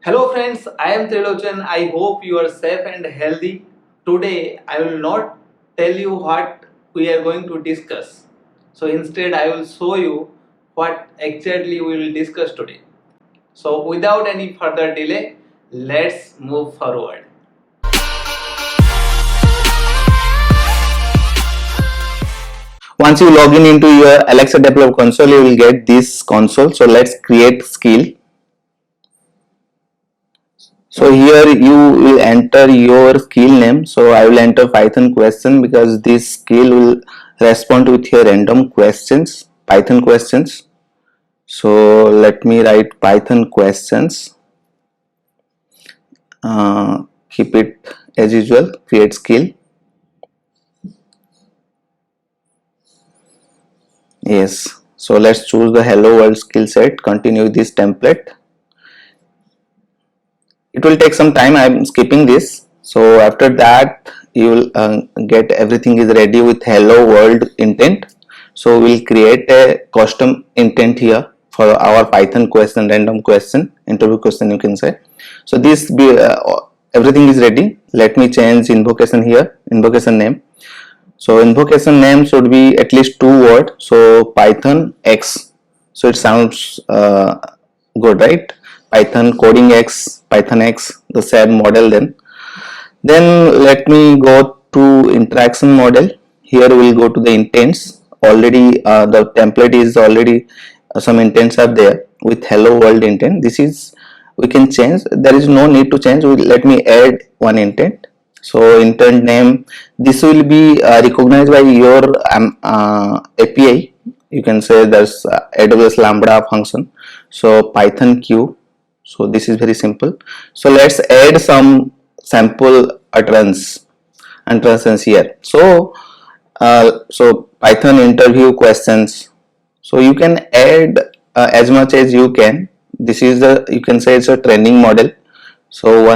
Hello friends, I am Trilochan. I hope you are safe and healthy. Today I will not tell you what we are going to discuss. So instead I will show you what exactly we will discuss today. So without any further delay, let's move forward. Once you log in into your Alexa Developer Console, you will get this console. So let's create skill. So here you will enter your skill name. So I will enter Python question because this skill will respond with your random questions, Python questions. So let me write Python questions. Keep it as usual. Create skill. Yes. So let's choose the Hello World skill set. Continue this template. It will take some time. I'm skipping this. So after that you will get everything is ready with hello world intent. So we'll create a custom intent here for our Python question, random question, interview question you can say. So this everything is ready. Let me change invocation here, invocation name. So invocation name should be at least 2 words. So Python X. So it sounds good, right? Python coding X, Python X, the same model. Then let me go to interaction model. Here we will go to the intents. Already the template is already some intents are there with hello world intent. This is we can change. There is no need to change. Let me add one intent. So intent name, this will be recognized by your API. You can say there's AWS Lambda function. So Python Q. So this is very simple. So let's add some sample utterances here. So Python interview questions. So you can add as much as you can. This is the, you can say it's a training model. So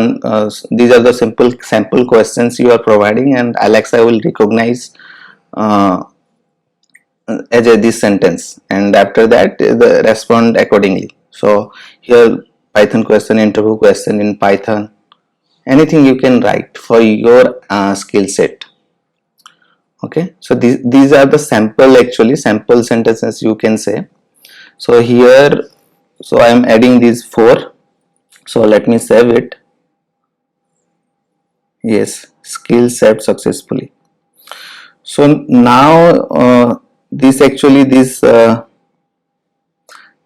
these are the simple sample questions you are providing, and Alexa will recognize uh, as this sentence, and after that the respond accordingly. So here Python question, interview question in Python, anything you can write for your skill set. Okay, so these are the sample, actually sample sentences you can say. So here, so I am adding these 4. So let me save it. Yes, skill set successfully. So now this actually this now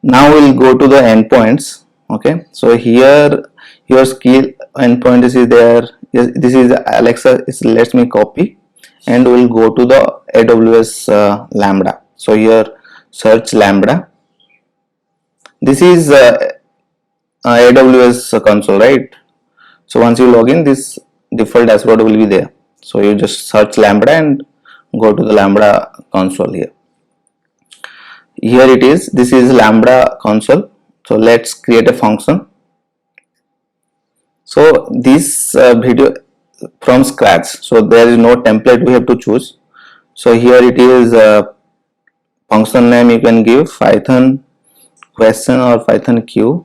we'll go to the endpoints. Okay, so here your skill endpoint is there. Yes, this is Alexa. Let me copy and we'll go to the AWS Lambda. So here search Lambda. This is AWS console, right? So once you log in, this default dashboard will be there. So you just search Lambda and go to the Lambda console here. Here it is. This is Lambda console. So let's create a function. So this video from scratch. So there is no template we have to choose. So here it is function name you can give Python question or Python Q.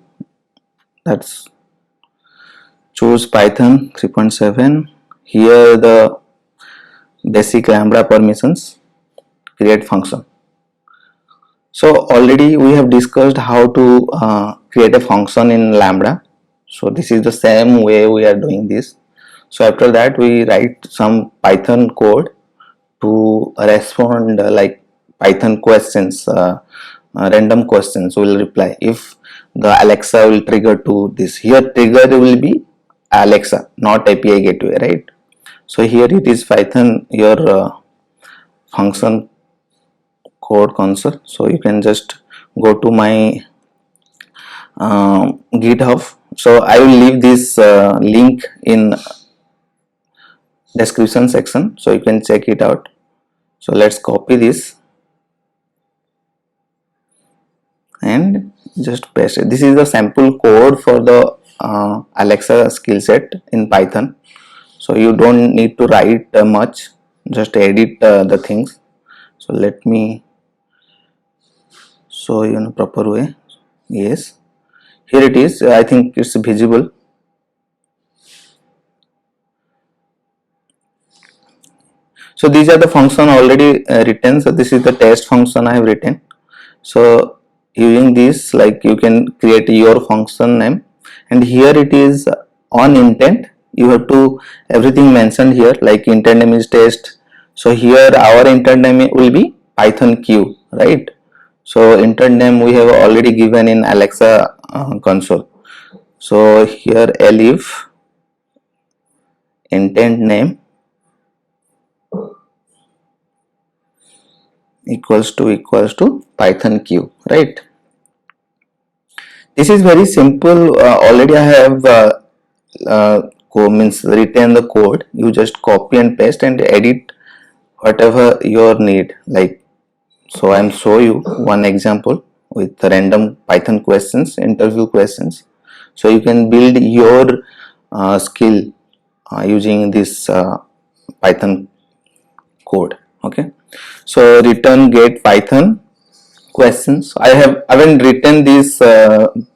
That's choose Python 3.7. Here the basic Lambda permissions, create function. So already we have discussed how to create a function in Lambda. So this is the same way we are doing this. So after that we write some Python code to respond like Python questions, random questions will reply if the Alexa will trigger to this. Here trigger will be Alexa, not API gateway, right? So here it is Python, your function code console. So you can just go to my GitHub. So I will leave this link in description section, so you can check it out. So let's copy this and just paste it. This is the sample code for the Alexa skill set in Python. So you don't need to write much, just edit the things. So let me show you in a proper way. Yes, here it is. I think it's visible. So these are the function already written. So this is the test function I have written. So using this, like, you can create your function name, and here it is on intent. You have to everything mentioned here, like intent name is test. So here our intent name will be Python Q, right? So intent name we have already given in Alexa console. So here elif intent name equals to Python Q, right? This is very simple. Already I have means written the code. You just copy and paste and edit whatever your need. Like, so I'm show you one example with random Python questions, interview questions. So you can build your skill using this Python code. Okay. So return get Python questions. I haven't written this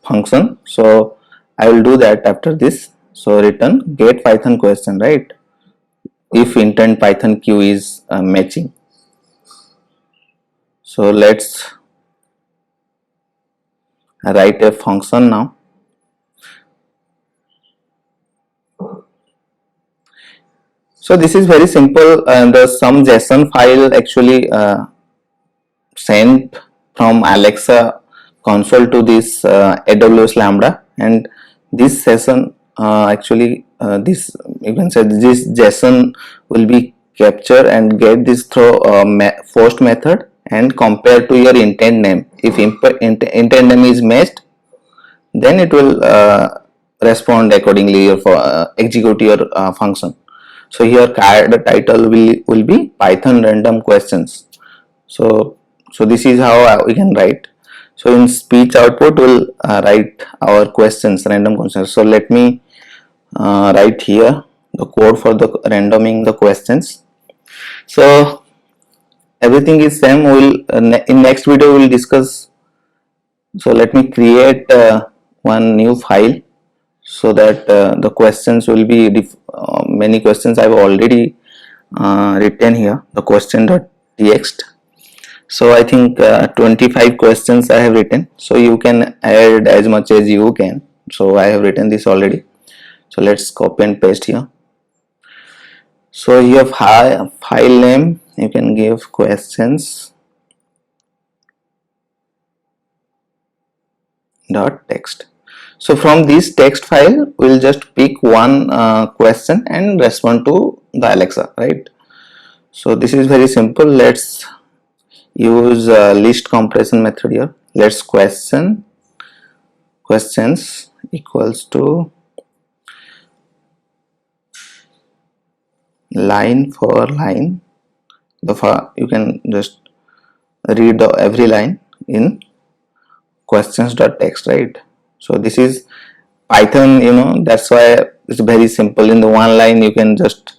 function, so I will do that after this. So return get Python question, right? If intent Python Q is matching. So let's write a function now. So this is very simple, and some JSON file actually sent from Alexa console to this AWS Lambda, and this session actually this, you can say, this JSON will be capture and get this through post method and compare to your intent name. If intent name is matched, then it will respond accordingly for execute your function. So here the title will be Python random questions. So this is how we can write. So in speech output we'll write our questions, random questions. So let me write here the code for the randoming the questions. So everything is same. We'll in next video we'll discuss. So let me create one new file, so that the questions will be many questions I've already written here, the question.txt. So I think 25 questions I have written, so you can add as much as you can. So I have written this already. So let's copy and paste here. So here file name, you can give questions dot text. So from this text file we'll just pick one question and respond to the Alexa, right? So this is very simple. Let's use list compression method here. Let's questions equals to line for line. You can just read every line in questions.txt, right? So this is Python, that's why it's very simple. In the one line you can just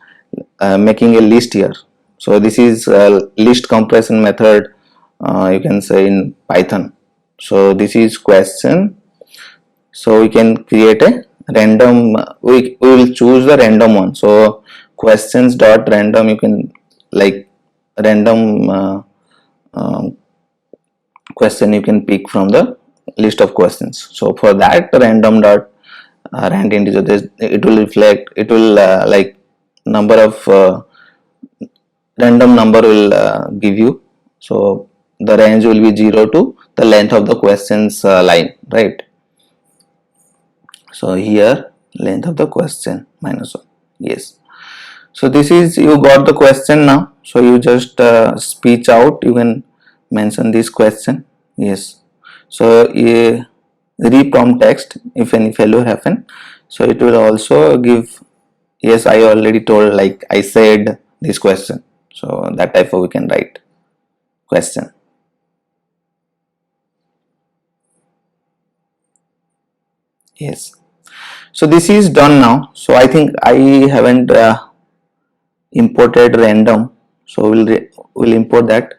making a list here. So this is list compression method, you can say, in Python. So this is question. So we can create a random, we will choose the random one. So questions dot random, you can like random question you can pick from the list of questions. So for that random dot rand integer, it will reflect, it will like number of random number will give you. So the range will be 0 to the length of the questions line, right? So here length of the question -1. Yes. So this is, you got the question now. So you just speech out, you can mention this question. Yes. So reprompt text if any failure happen. So it will also give, yes, I already told, like I said this question. So that type of we can write question. Yes. So this is done now. So I think I haven't imported random. So we'll import that.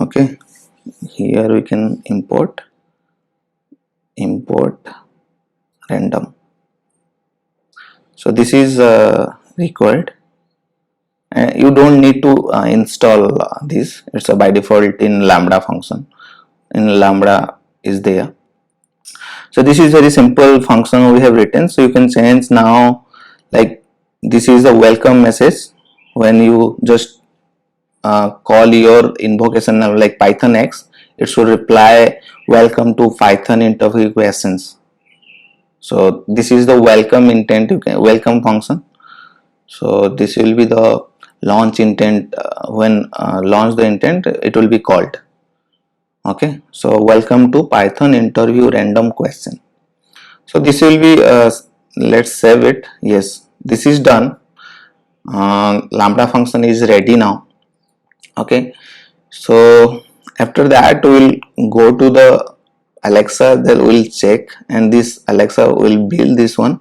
Okay. Here we can import import random. So this is required. You don't need to install this. It's by default in Lambda function. In Lambda is there. So this is very simple function we have written. So you can change now, like this is a welcome message when you just call your invocation like Python X, it should reply welcome to Python interview questions. So this is the welcome intent, welcome function. So this will be the launch intent. When launch the intent, it will be called. Okay, so welcome to Python interview random question. So this will be let's save it. Yes, this is done. Lambda function is ready now. Okay, so after that we will go to the Alexa, that will check, and this Alexa will build this one.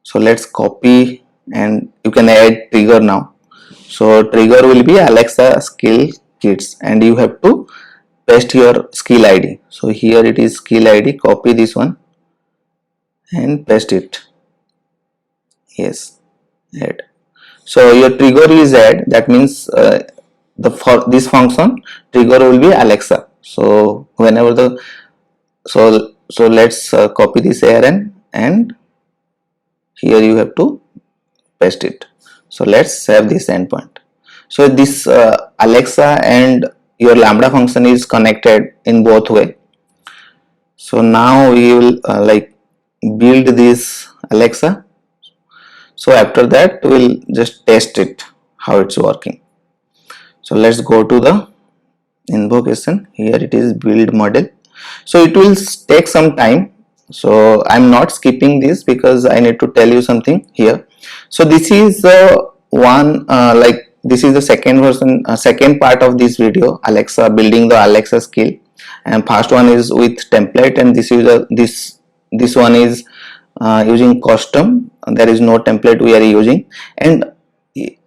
So let's copy, and you can add trigger now. So trigger will be Alexa skill kits, and you have to paste your skill ID. So here it is skill ID, copy this one and paste it. Yes, add. So your trigger is add, that means for this function trigger will be Alexa. So whenever the so let's copy this ARN, and here you have to paste it. So let's save this endpoint. So this Alexa and your Lambda function is connected in both way. So now we will like build this Alexa. So after that we'll just test it how it's working. So let's go to the invocation. Here it is build model. So it will take some time. So I'm not skipping this because I need to tell you something here. So this is one like this is the second version, second part of this video, Alexa, building the Alexa skill. And first one is with template, and this is this one is using custom. There is no template we are using, and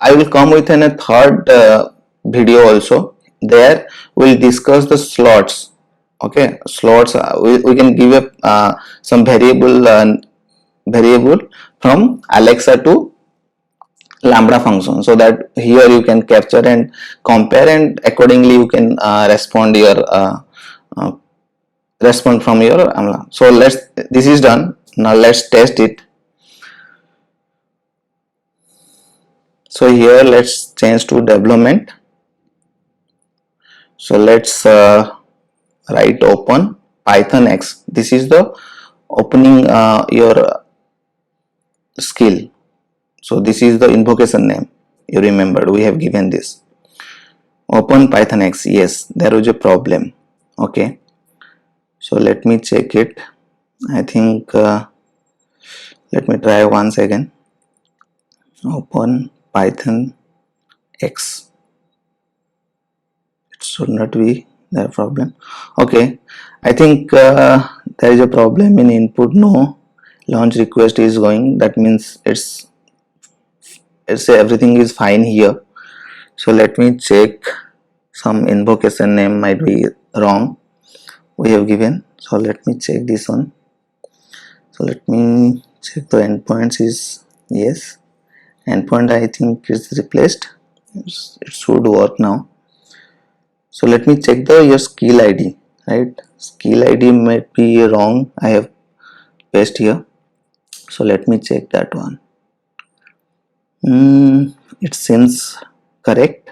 I will come with a third video also. There we'll discuss the slots. Okay, slots, we can give a some variable from Alexa to Lambda function, so that here you can capture and compare, and accordingly you can respond from your so this is done. Now let's test it. So here let's change to development. So let's write open Python X. This is the opening your skill. So this is the invocation name. You remembered we have given this. Open Python X. Yes, there was a problem. Okay. So let me check it. I think let me try once again. Open Python X. It should not be there problem. Okay. I think there is a problem in input. No launch request is going. That means it's everything is fine here. So let me check, some invocation name might be wrong we have given. So let me check this one. So let me check the endpoints is yes, endpoint I think is replaced. It should work now. So let me check the your skill ID, right? Skill ID might be wrong, I have pasted here. So let me check that one. It seems correct.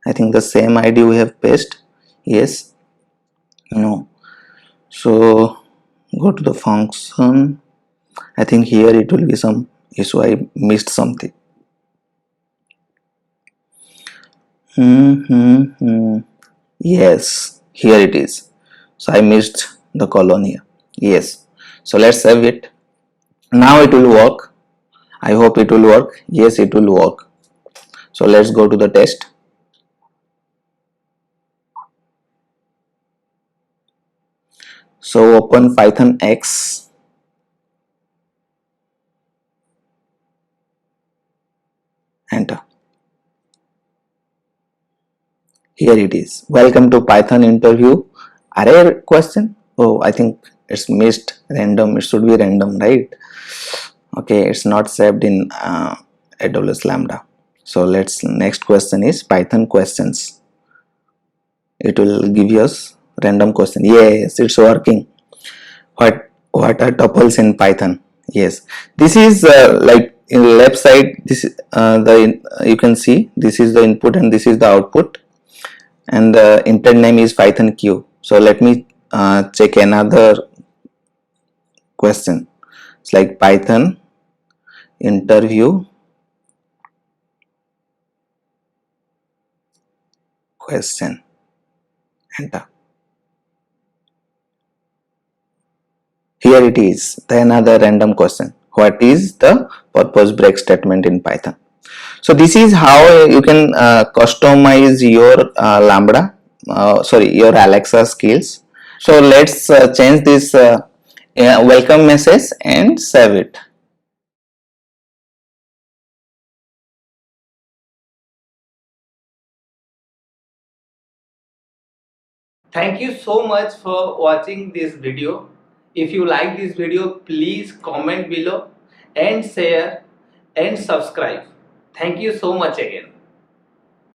I think the same ID we have pasted. Yes, no. So go to the function. I think here it will be some issue. I missed something. Yes, here it is. So I missed the colon here. Yes. So let's save it. Now it will work. I hope it will work. Yes, it will work. So let's go to the test. So open Python X. Enter. Here it is. Welcome to Python interview. Array question. Oh, I think it's missed random. It should be random, right? Okay, it's not saved in AWS Lambda. So let's, next question is Python questions. It will give us random question. Yes, it's working. What are tuples in Python? Yes, this is like in the left side. This is you can see this is the input and this is the output, and the intent name is Python Q. So let me check another question. It's like Python interview question. Enter. Here it is, the another random question. What is the purpose break statement in Python? So this is how you can customize your Lambda, your Alexa skills. So let's change this welcome message and save it. Thank you so much for watching this video. If you like this video, please comment below and share and subscribe. Thank you so much again.